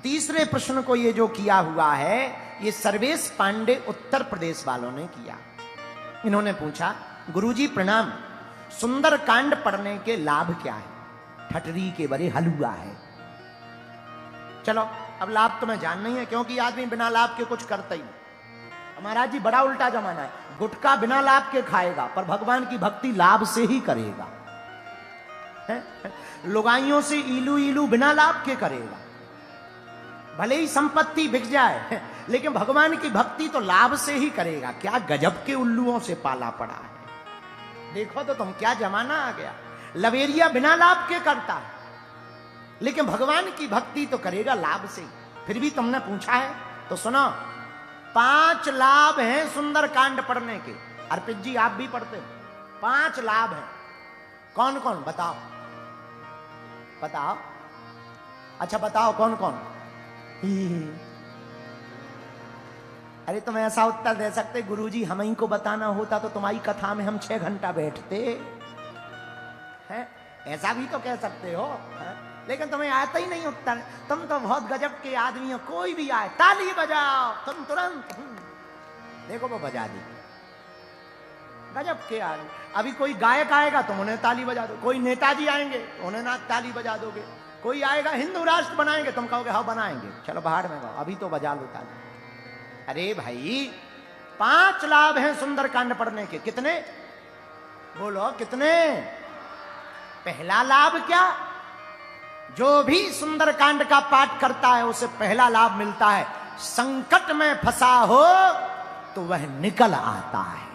तीसरे प्रश्न को ये जो किया हुआ है, ये सर्वेश पांडे उत्तर प्रदेश वालों ने किया। इन्होंने पूछा, गुरुजी प्रणाम, सुंदर कांड पढ़ने के लाभ क्या है? ठटरी के बड़े हलुआ है। चलो अब लाभ तो मैं जानना ही है, क्योंकि आदमी बिना लाभ के कुछ करता ही नहीं। महाराज जी बड़ा उल्टा जमाना है, गुटखा बिना लाभ के खाएगा पर भगवान की भक्ति लाभ से ही करेगा। लुगाइयों से इलू इलू बिना लाभ के करेगा, भले ही संपत्ति बिक जाए लेकिन भगवान की भक्ति तो लाभ से ही करेगा। क्या गजब के उल्लुओं से पाला पड़ा है। देखो तो तुम, क्या जमाना आ गया। लवेरिया बिना लाभ के करता है लेकिन भगवान की भक्ति तो करेगा लाभ से। फिर भी तुमने पूछा है तो सुनो, 5 लाभ हैं सुंदर कांड पढ़ने के। अर्पित जी आप भी पढ़ते हो, 5 लाभ हैं। कौन कौन बताओ, बताओ। अच्छा बताओ कौन कौन। अरे तुम ऐसा उत्तर दे सकते, गुरुजी हम ही को बताना होता तो तुम्हारी कथा में हम 6 घंटा बैठते हैं, ऐसा भी तो कह सकते हो है? लेकिन तुम्हें आता ही नहीं उत्तर। तुम तो बहुत गजब के आदमी हो, कोई भी आए ताली बजाओ तुम तुरंत देखो वो बजा दी। गजब के आदमी। अभी कोई गायक आएगा तुम उन्हें ताली बजा दो, कोई नेताजी आएंगे उन्हें ना ताली बजा दोगे, कोई आएगा हिंदू राष्ट्र बनाएंगे तुम कहोगे हाँ बनाएंगे, चलो बाहर में गाओ, अभी तो बजा लो ताली। अरे भाई 5 लाभ हैं सुंदरकांड पढ़ने के। कितने बोलो, कितने? पहला लाभ क्या? जो भी सुंदरकांड का पाठ करता है उसे पहला लाभ मिलता है, संकट में फंसा हो तो वह निकल आता है।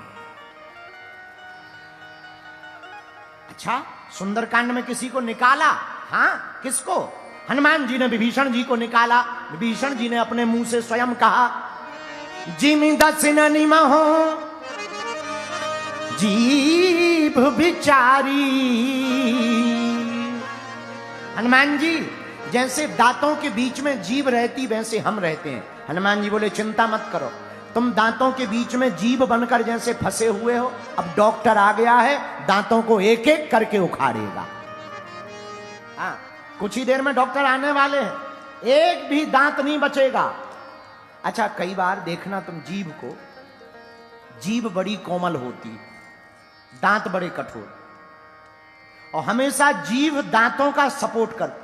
अच्छा, सुंदरकांड में किसी को निकाला? हाँ, किसको? हनुमान जी ने विभीषण जी को निकाला। विभीषण जी ने अपने मुंह से स्वयं कहा, जिमि दसिन निमहो जीभ बिचारी। हनुमान जी जैसे दांतों के बीच में जीभ रहती वैसे हम रहते हैं। हनुमान जी बोले चिंता मत करो, तुम दांतों के बीच में जीभ बनकर जैसे फंसे हुए हो, अब डॉक्टर आ गया है, दांतों को एक एक करके उखाड़ेगा। हाँ, कुछ ही देर में डॉक्टर आने वाले हैं, एक भी दांत नहीं बचेगा। अच्छा, कई बार देखना तुम जीभ को, जीभ बड़ी कोमल होती, दांत बड़े कठोर, और हमेशा जीभ दांतों का सपोर्ट करती।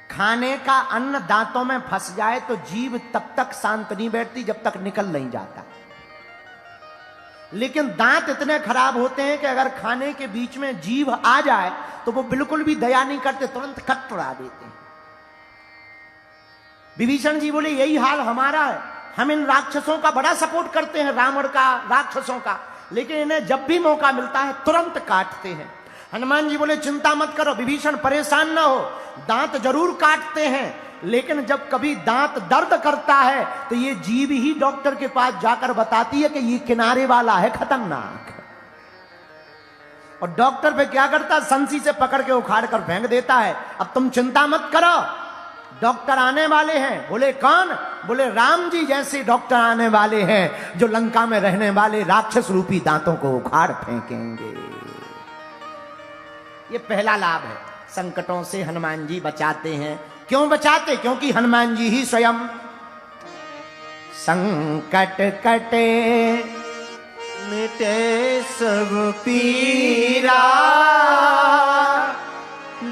खाने का अन्न दांतों में फंस जाए तो जीभ तब तक शांत नहीं बैठती जब तक निकल नहीं जाता। लेकिन दांत इतने खराब होते हैं कि अगर खाने के बीच में जीभ आ जाए तो वो बिल्कुल भी दया नहीं करते, तुरंत कट उड़ा देते हैं। विभीषण जी बोले यही हाल हमारा है, हम इन राक्षसों का बड़ा सपोर्ट करते हैं, रावण का, राक्षसों का, लेकिन इन्हें जब भी मौका मिलता है तुरंत काटते हैं। हनुमान जी बोले चिंता मत करो विभीषण, परेशान ना हो, दांत जरूर काटते हैं लेकिन जब कभी दांत दर्द करता है तो ये जीभ ही डॉक्टर के पास जाकर बताती है कि ये किनारे वाला है, खतरनाक। और डॉक्टर पे क्या करता है, संसी से पकड़ के उखाड़ कर फेंक देता है। अब तुम चिंता मत करो, डॉक्टर आने वाले हैं। बोले कौन? बोले राम जी जैसे डॉक्टर आने वाले हैं जो लंका में रहने वाले राक्षस रूपी दांतों को उखाड़ फेंकेंगे। ये पहला लाभ है, संकटों से हनुमान जी बचाते हैं। क्यों बचाते? क्योंकि हनुमान जी ही स्वयं संकट कटे मिटे सब पीरा,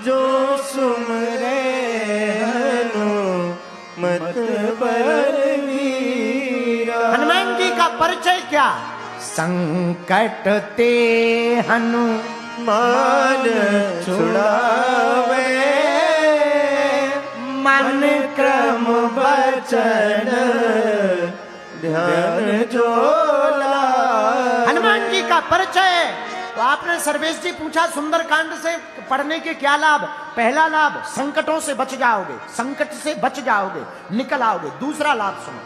जो सुमरे हनुमत बलवीरा। हनुमान जी का परिचय क्या? संकट ते मान छुड़ावे, मन क्रम बचन ध्यान जो लावे। हनुमान जी का परिचय। तो आपने सर्वेश जी पूछा सुंदरकांड से पढ़ने के क्या लाभ? पहला लाभ, संकटों से बच जाओगे, संकट से बच जाओगे, निकल आओगे। दूसरा लाभ सुनो,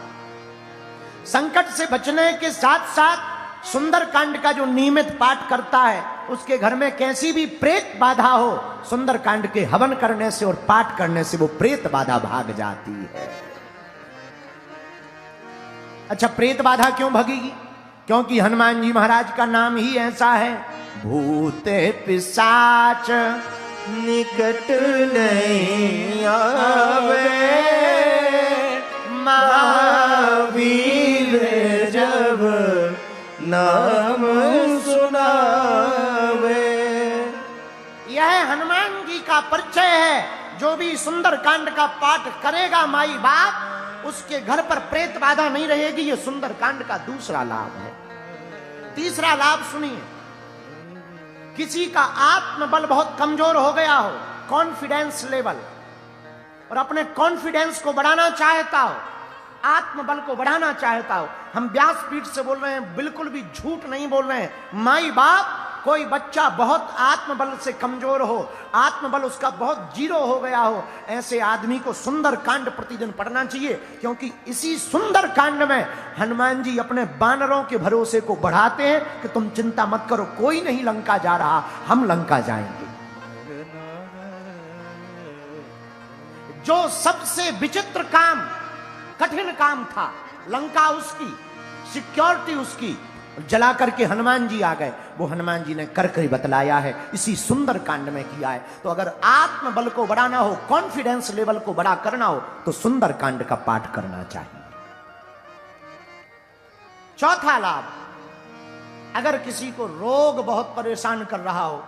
संकट से बचने के साथ साथ सुंदरकांड का जो नियमित पाठ करता है उसके घर में कैसी भी प्रेत बाधा हो, सुंदरकांड के हवन करने से और पाठ करने से वो प्रेत बाधा भाग जाती है। अच्छा, प्रेत बाधा क्यों भगेगी? क्योंकि हनुमान जी महाराज का नाम ही ऐसा है, भूत पिशाच निकट नहीं आवे, भी सुंदर कांड का पाठ करेगा माई बाप, उसके घर पर प्रेत बाधा नहीं रहेगी। ये सुंदर कांड का दूसरा लाभ है। तीसरा लाभ सुनिए, किसी का आत्मबल बहुत कमजोर हो गया हो, कॉन्फिडेंस लेवल, और अपने कॉन्फिडेंस को बढ़ाना चाहता हो, आत्मबल को बढ़ाना चाहता हो, हम व्यासपीठ से बोल रहे हैं, बिल्कुल भी झूठ नहीं बोल रहे हैं। माई बाप, कोई बच्चा बहुत आत्मबल से कमजोर हो, आत्मबल उसका बहुत जीरो हो गया हो, ऐसे आदमी को सुंदर कांड प्रतिदिन पढ़ना चाहिए, क्योंकि इसी सुंदर कांड में हनुमान जी अपने बानरों के भरोसे को बढ़ाते हैं कि तुम चिंता मत करो, कोई नहीं लंका जा रहा, हम लंका जाएंगे। जो सबसे विचित्र काम, कठिन काम था, लंका उसकी, सिक्योरिटी उसकी, जला करके हनुमान जी आ गए, वो हनुमान जी ने कर बतलाया है, इसी सुंदर कांड में किया है। तो अगर आत्मबल को बढ़ाना हो, कॉन्फिडेंस लेवल को बड़ा करना हो, तो सुंदर कांड का पाठ करना चाहिए। चौथा लाभ, अगर किसी को रोग बहुत परेशान कर रहा हो,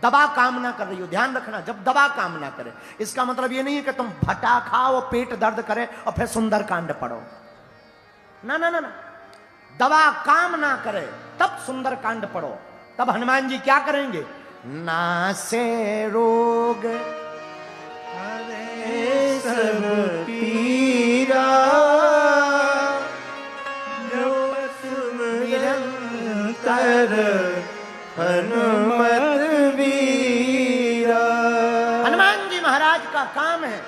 दवा काम ना कर रही हो, ध्यान रखना, जब दवा काम ना करे, इसका मतलब ये नहीं है कि तुम भटा खाओ, पेट दर्द करे और फिर सुंदर कांड पढ़ो। ना ना ना ना, दवा काम ना करे तब सुंदर कांड पढ़ो। तब हनुमान जी क्या करेंगे? नासे रोग हरे सब पीरा, जो निरंतर हनुमत वीरा। हनुमान जी महाराज का काम है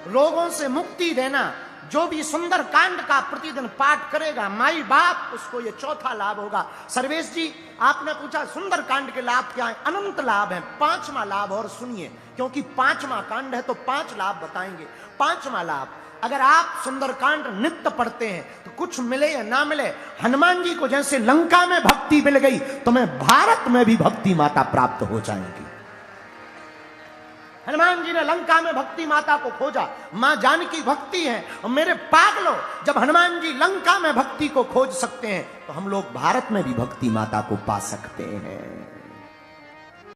रोगों से मुक्ति देना। जो भी सुंदर कांड का प्रतिदिन पाठ करेगा माई बाप, उसको ये चौथा लाभ होगा। सर्वेश जी, आपने पूछा सुंदर कांड के लाभ क्या है? अनंत लाभ है। पांचवा लाभ और सुनिए, क्योंकि पांचवा कांड है तो 5 लाभ बताएंगे। पांचवा लाभ, अगर आप सुंदरकांड नित्य पढ़ते हैं तो कुछ मिले या ना मिले, हनुमान जी को जैसे लंका में भक्ति मिल गई, तुम्हें भारत में भी भक्ति माता प्राप्त हो जाएगी। हनुमान जी ने लंका में भक्ति माता को खोजा, मां जानकी भक्ति है। और मेरे पागलों, जब हनुमान जी लंका में भक्ति को खोज सकते हैं तो हम लोग भारत में भी भक्ति माता को पा सकते हैं।